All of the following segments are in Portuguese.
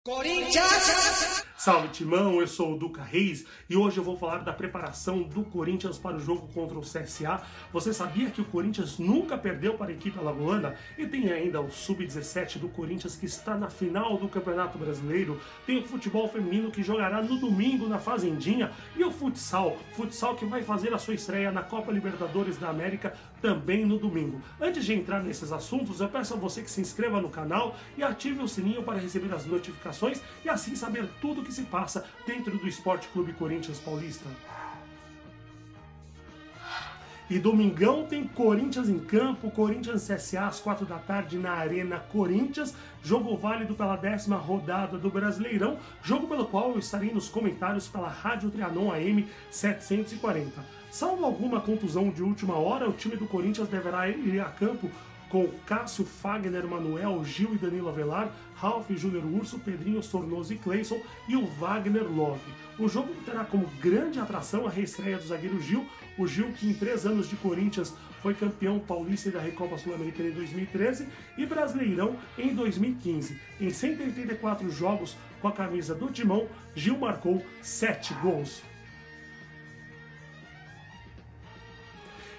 Corinthians! Salve Timão, eu sou o Duca Reis e hoje eu vou falar da preparação do Corinthians para o jogo contra o CSA. Você sabia que o Corinthians nunca perdeu para a equipe alagoana? E tem ainda o Sub-17 do Corinthians que está na final do Campeonato Brasileiro. Tem o futebol feminino que jogará no domingo na Fazendinha e o futsal que vai fazer a sua estreia na Copa Libertadores da América também no domingo. Antes de entrar nesses assuntos, eu peço a você que se inscreva no canal e ative o sininho para receber as notificações e assim saber tudo o que se passa dentro do Esporte Clube Corinthians Paulista. E domingão tem Corinthians em campo, Corinthians CSA às 4 da tarde na Arena Corinthians, jogo válido pela 10ª rodada do Brasileirão, jogo pelo qual eu estarei nos comentários pela Rádio Trianon AM 740. Salvo alguma contusão de última hora, o time do Corinthians deverá ir a campo com Cássio, Fagner, Manuel, Gil e Danilo Avelar, Ralf, Júnior Urso, Pedrinho, Sornoso e Cleison e o Wagner Love. O jogo terá como grande atração a reestreia do zagueiro Gil, o Gil que em 3 anos de Corinthians foi campeão paulista e da Recopa Sul-Americana em 2013 e Brasileirão em 2015. Em 184 jogos com a camisa do Timão, Gil marcou 7 gols.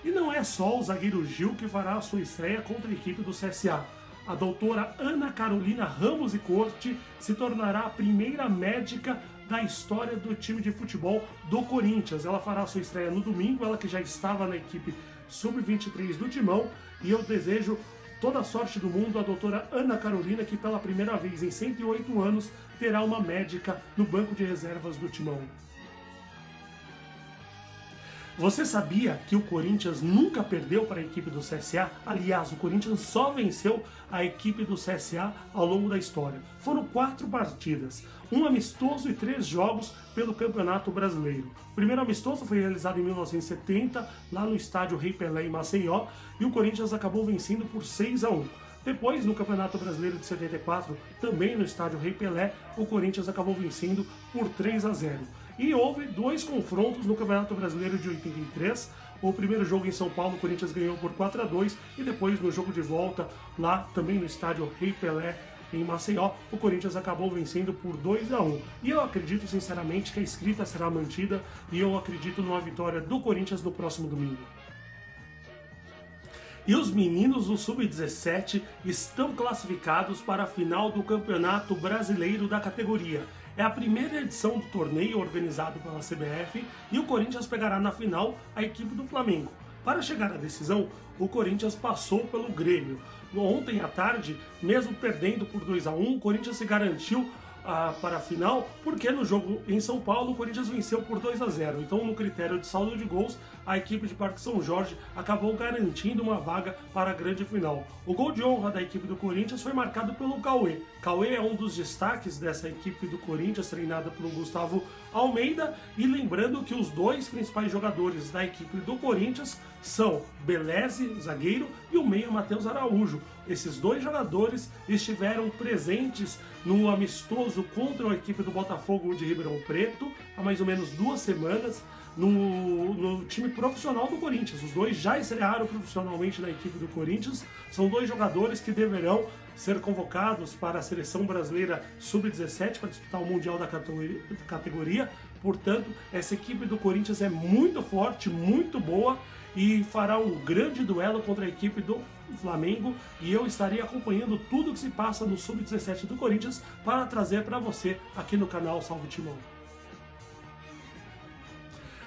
E não é só o zagueiro Gil que fará a sua estreia contra a equipe do CSA. A doutora Ana Carolina Ramos e Corte se tornará a primeira médica da história do time de futebol do Corinthians. Ela fará a sua estreia no domingo, ela que já estava na equipe Sub-23 do Timão. E eu desejo toda a sorte do mundo à doutora Ana Carolina, que pela primeira vez em 108 anos terá uma médica no banco de reservas do Timão. Você sabia que o Corinthians nunca perdeu para a equipe do CSA? Aliás, o Corinthians só venceu a equipe do CSA ao longo da história. Foram 4 partidas, um amistoso e 3 jogos pelo Campeonato Brasileiro. O primeiro amistoso foi realizado em 1970, lá no estádio Rei Pelé em Maceió, e o Corinthians acabou vencendo por 6-1. Depois, no Campeonato Brasileiro de 74, também no estádio Rei Pelé, o Corinthians acabou vencendo por 3-0. E houve 2 confrontos no Campeonato Brasileiro de 83. O primeiro jogo em São Paulo, o Corinthians ganhou por 4-2. E depois, no jogo de volta, lá também no estádio Rei Pelé, em Maceió, o Corinthians acabou vencendo por 2-1. E eu acredito sinceramente que a escrita será mantida e eu acredito numa vitória do Corinthians no próximo domingo. E os meninos do Sub-17 estão classificados para a final do Campeonato Brasileiro da categoria. É a primeira edição do torneio organizado pela CBF e o Corinthians pegará na final a equipe do Flamengo. Para chegar à decisão, o Corinthians passou pelo Grêmio. Ontem à tarde, mesmo perdendo por 2-1, o Corinthians se garantiu para a final, porque no jogo em São Paulo o Corinthians venceu por 2-0. Então, no critério de saldo de gols, a equipe de Parque São Jorge acabou garantindo uma vaga para a grande final. O gol de honra da equipe do Corinthians foi marcado pelo Cauê. Cauê é um dos destaques dessa equipe do Corinthians, treinada pelo Gustavo Almeida. E lembrando que os 2 principais jogadores da equipe do Corinthians são Beleze, zagueiro, e o meia Matheus Araújo. Esses 2 jogadores estiveram presentes no amistoso contra a equipe do Botafogo de Ribeirão Preto há mais ou menos 2 semanas no time profissional do Corinthians. Os 2 já estrearam profissionalmente na equipe do Corinthians. São 2 jogadores que deverão ser convocados para a seleção brasileira Sub-17 para disputar o Mundial da categoria. Portanto, essa equipe do Corinthians é muito forte, muito boa e fará um grande duelo contra a equipe do Flamengo, e eu estarei acompanhando tudo que se passa no Sub-17 do Corinthians para trazer para você aqui no canal Salve Timão.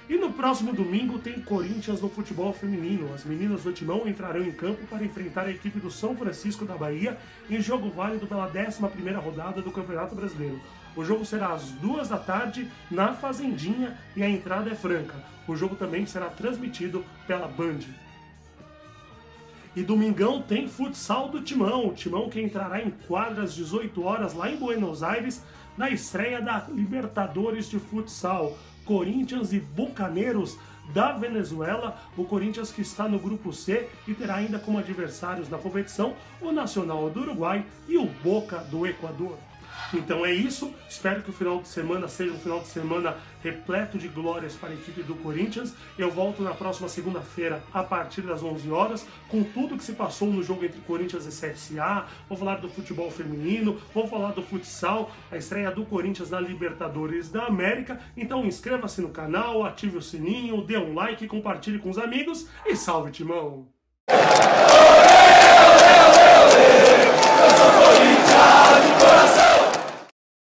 E no próximo domingo tem Corinthians no futebol feminino. As meninas do Timão entrarão em campo para enfrentar a equipe do São Francisco da Bahia em jogo válido pela 11ª rodada do Campeonato Brasileiro. O jogo será às 2 da tarde na Fazendinha e a entrada é franca. O jogo também será transmitido pela Band. E domingão tem futsal do Timão. O Timão que entrará em quadra às 18 horas lá em Buenos Aires na estreia da Libertadores de futsal. Corinthians e Bucaneiros da Venezuela, o Corinthians que está no grupo C e terá ainda como adversários na competição o Nacional do Uruguai e o Boca do Equador. Então é isso, espero que o final de semana seja um final de semana repleto de glórias para a equipe do Corinthians. Eu volto na próxima segunda-feira a partir das 11 horas com tudo que se passou no jogo entre Corinthians e CSA. Vou falar do futebol feminino, vou falar do futsal, a estreia do Corinthians na Libertadores da América. Então inscreva-se no canal, ative o sininho, dê um like, compartilhe com os amigos e salve, Timão!